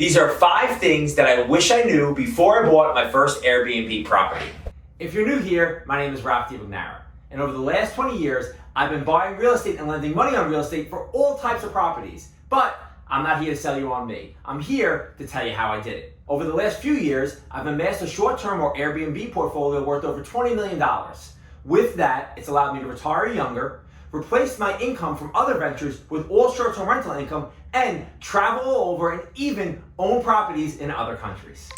These are 5 things that I wish I knew before I bought my first Airbnb property. If you're new here, my name is DiBugnara, and over the last 20 years, I've been buying real estate and lending money on real estate for all types of properties. But I'm not here to sell you on me. I'm here to tell you how I did it. Over the last few years, I've amassed a short-term or Airbnb portfolio worth over $20 million. With that, it's allowed me to retire younger, replace my income from other ventures with all short-term rental income, and travel all over and even own properties in other countries.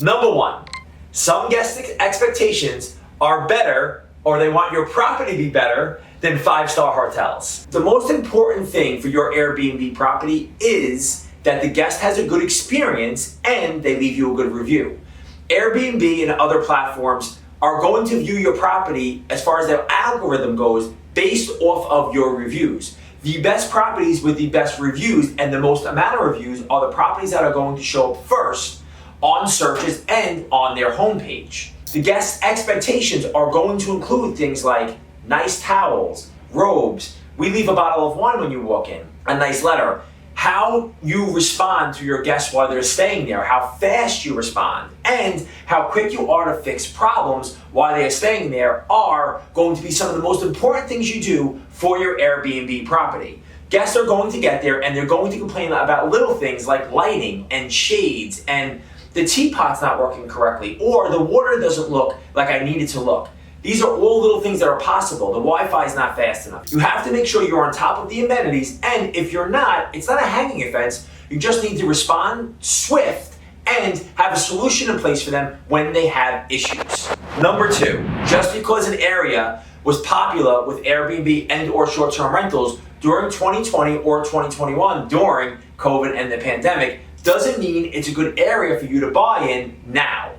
Number 1, some guest expectations are better, or they want your property to be better than 5-star hotels. The most important thing for your Airbnb property is that the guest has a good experience and they leave you a good review. Airbnb and other platforms are going to view your property as far as their algorithm goes based off of your reviews. The best properties with the best reviews and the most amount of reviews are the properties that are going to show up first on searches and on their homepage. The guest expectations are going to include things like nice towels, robes, we leave a bottle of wine when you walk in, a nice letter, how you respond to your guests while they're staying there, how fast you respond, and how quick you are to fix problems while they're staying there are going to be some of the most important things you do for your Airbnb property. Guests are going to get there and they're going to complain about little things like lighting and shades and the teapot's not working correctly or the water doesn't look like I need it to look. These are all little things that are possible. The Wi-Fi is not fast enough. You have to make sure you're on top of the amenities, and if you're not, it's not a hanging offense. You just need to respond swift and have a solution in place for them when they have issues. Number 2, just because an area was popular with Airbnb and or short-term rentals during 2020 or 2021 during COVID and the pandemic doesn't mean it's a good area for you to buy in now.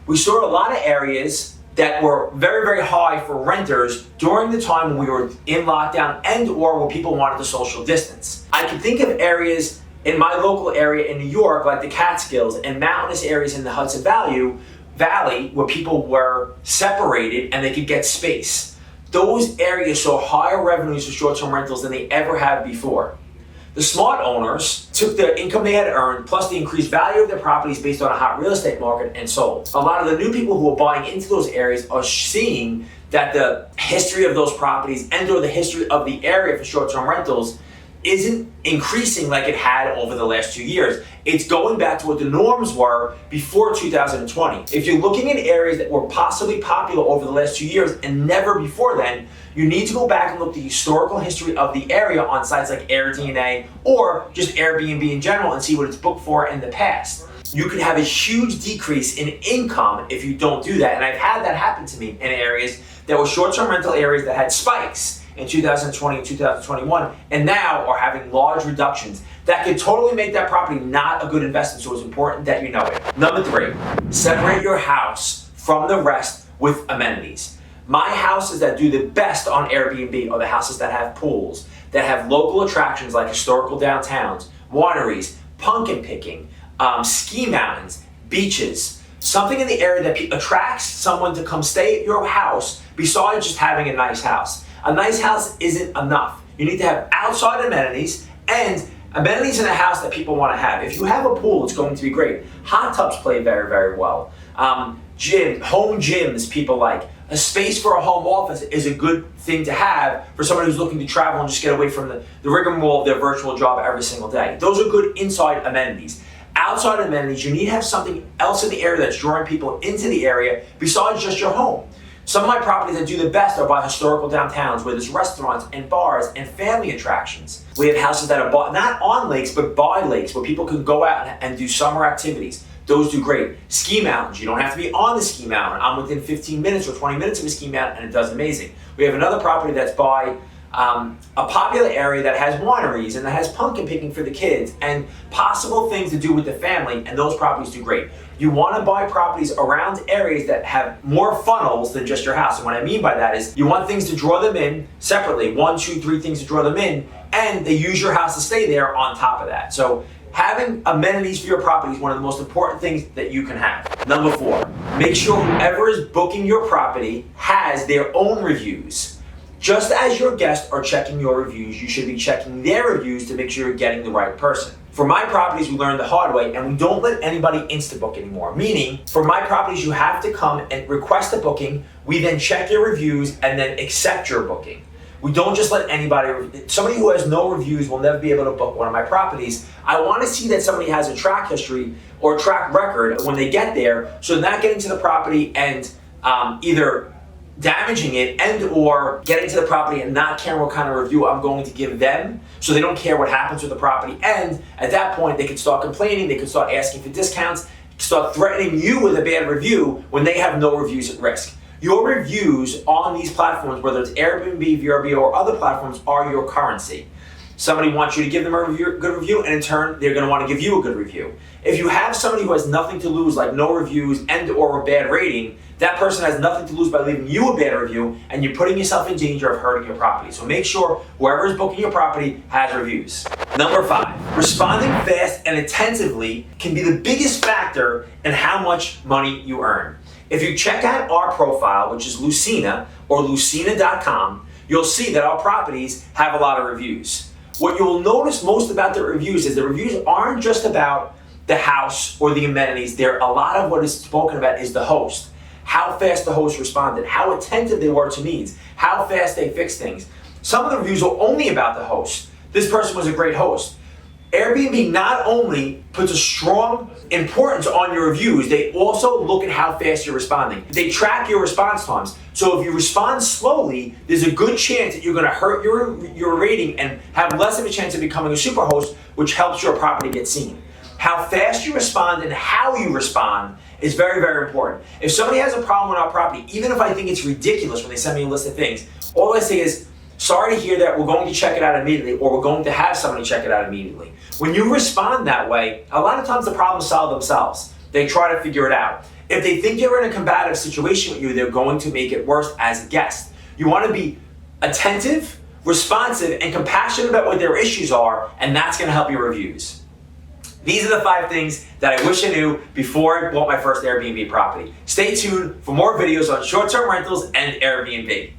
We saw a lot of areas that were very, very high for renters during the time when we were in lockdown and or when people wanted to social distance. I can think of areas in my local area in New York, like the Catskills and mountainous areas in the Hudson Valley where people were separated and they could get space. Those areas saw higher revenues for short-term rentals than they ever had before. The smart owners took the income they had earned plus the increased value of their properties based on a hot real estate market and sold. A lot of the new people who are buying into those areas are seeing that the history of those properties and or the history of the area for short-term rentals isn't increasing like it had over the last 2 years. It's going back to what the norms were before 2020. If you're looking at areas that were possibly popular over the last 2 years and never before then, you need to go back and look at the historical history of the area on sites like AirDNA or just Airbnb in general and see what it's booked for in the past. You could have a huge decrease in income if you don't do that. And I've had that happen to me in areas that were short-term rental areas that had spikes in 2020 and 2021 and now are having large reductions. That could totally make that property not a good investment, so it's important that you know it. Number 3, separate your house from the rest with amenities. My houses that do the best on Airbnb are the houses that have pools, that have local attractions like historical downtowns, wineries, pumpkin picking, ski mountains, beaches, something in the area that attracts someone to come stay at your house besides just having a nice house. A nice house isn't enough. You need to have outside amenities and amenities in a house that people want to have. If you have a pool, it's going to be great. Hot tubs play very, very well. Home gyms, people like. A space for a home office is a good thing to have for someone who's looking to travel and just get away from the rigmarole of their virtual job every single day. Those are good inside amenities. Outside amenities, you need to have something else in the area that's drawing people into the area besides just your home. Some of my properties that do the best are by historical downtowns where there's restaurants and bars and family attractions. We have houses that are not on lakes but by lakes where people can go out and do summer activities. Those do great. Ski mountains, you don't have to be on the ski mountain. I'm within 15 minutes or 20 minutes of a ski mountain and it does amazing. We have another property that's by a popular area that has wineries and that has pumpkin picking for the kids and possible things to do with the family, and those properties do great. You want to buy properties around areas that have more funnels than just your house. And what I mean by that is you want things to draw them in separately, 1, 2, 3 things to draw them in, and they use your house to stay there on top of that. So having amenities for your property is one of the most important things that you can have. Number 4, make sure whoever is booking your property has their own reviews. Just as your guests are checking your reviews, you should be checking their reviews to make sure you're getting the right person. For my properties, we learned the hard way, and we don't let anybody insta-book anymore. Meaning, for my properties, you have to come and request a booking. We then check your reviews and then accept your booking. We don't just let anybody, somebody who has no reviews will never be able to book one of my properties. I want to see that somebody has a track history or track record when they get there, so they're not getting to the property and either damaging it and or getting to the property and not caring what kind of review I'm going to give them, so they don't care what happens with the property. And at that point, they can start complaining, they can start asking for discounts, start threatening you with a bad review when they have no reviews at risk. Your reviews on these platforms, whether it's Airbnb, VRBO, or other platforms, are your currency. Somebody wants you to give them a good review, and in turn, they're going to want to give you a good review. If you have somebody who has nothing to lose, like no reviews and or a bad rating, that person has nothing to lose by leaving you a bad review, and you're putting yourself in danger of hurting your property. So make sure whoever is booking your property has reviews. Number 5, responding fast and attentively can be the biggest factor in how much money you earn. If you check out our profile, which is Lucina or lucina.com, you'll see that our properties have a lot of reviews. What you'll notice most about the reviews is the reviews aren't just about the house or the amenities. A lot of what is spoken about is the host. How fast the host responded, how attentive they were to needs, how fast they fixed things. Some of the reviews are only about the host. This person was a great host. Airbnb not only puts a strong importance on your reviews, they also look at how fast you're responding. They track your response times. So if you respond slowly, there's a good chance that you're going to hurt your rating and have less of a chance of becoming a superhost, which helps your property get seen. How fast you respond and how you respond is very, very important. If somebody has a problem with our property, even if I think it's ridiculous when they send me a list of things, all I say is, sorry to hear that, we're going to check it out immediately, or we're going to have somebody check it out immediately. When you respond that way, a lot of times the problems solve themselves. They try to figure it out. If they think you're in a combative situation with you, they're going to make it worse as a guest. You want to be attentive, responsive, and compassionate about what their issues are, and that's going to help your reviews. These are the 5 things that I wish I knew before I bought my first Airbnb property. Stay tuned for more videos on short-term rentals and Airbnb.